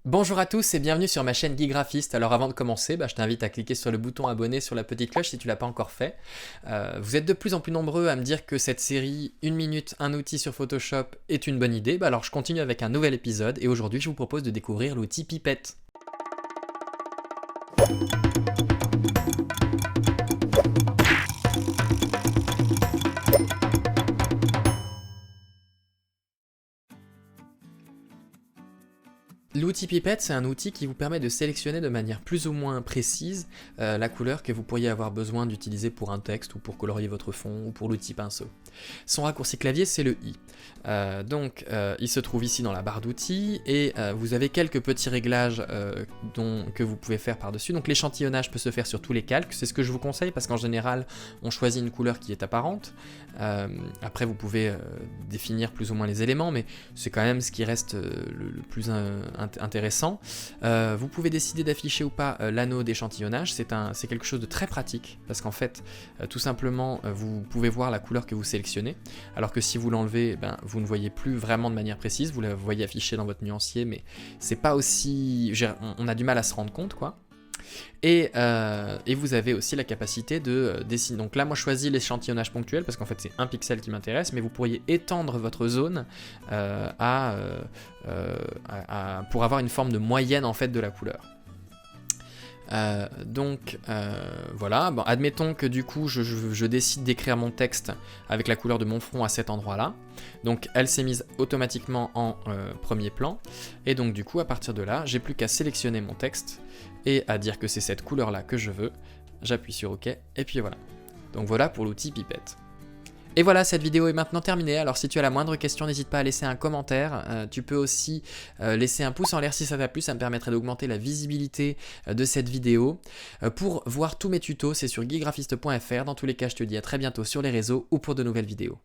Bonjour à tous et bienvenue sur ma chaîne Guy Graphiste. Alors avant de commencer, je t'invite à cliquer sur le bouton abonné sur la petite cloche si tu l'as pas encore fait. Vous êtes de plus en plus nombreux à me dire que cette série 1 minute, un outil sur Photoshop est une bonne idée. Alors je continue avec un nouvel épisode et aujourd'hui je vous propose de découvrir l'outil Pipette. L'outil Pipette, c'est un outil qui vous permet de sélectionner de manière plus ou moins précise la couleur que vous pourriez avoir besoin d'utiliser pour un texte ou pour colorier votre fond ou pour l'outil pinceau. Son raccourci clavier, c'est le I. Il se trouve ici dans la barre d'outils et vous avez quelques petits réglages que vous pouvez faire par-dessus. Donc l'échantillonnage peut se faire sur tous les calques, c'est ce que je vous conseille parce qu'en général, on choisit une couleur qui est apparente. Après, vous pouvez définir plus ou moins les éléments, mais c'est quand même ce qui reste le plus intéressant. Vous pouvez décider d'afficher ou pas l'anneau d'échantillonnage, c'est quelque chose de très pratique parce qu'en fait tout simplement vous pouvez voir la couleur que vous sélectionnez, alors que si vous l'enlevez, vous ne voyez plus vraiment de manière précise, vous la voyez affichée dans votre nuancier, mais c'est pas aussi... on a du mal à se rendre compte quoi. Et vous avez aussi la capacité de dessiner. Donc là, moi, je choisis l'échantillonnage ponctuel parce qu'en fait, c'est un pixel qui m'intéresse, mais vous pourriez étendre votre zone pour avoir une forme de moyenne en fait de la couleur. Voilà, admettons que du coup je décide d'écrire mon texte avec la couleur de mon front à cet endroit là, donc elle s'est mise automatiquement en premier plan, et donc du coup à partir de là j'ai plus qu'à sélectionner mon texte et à dire que c'est cette couleur là que je veux, j'appuie sur OK et puis voilà. Donc voilà pour l'outil Pipette. Et voilà, cette vidéo est maintenant terminée, alors si tu as la moindre question, n'hésite pas à laisser un commentaire. Tu peux aussi laisser un pouce en l'air si ça t'a plu, ça me permettrait d'augmenter la visibilité de cette vidéo. Pour voir tous mes tutos, c'est sur guygraphiste.fr. Dans tous les cas, je te dis à très bientôt sur les réseaux ou pour de nouvelles vidéos.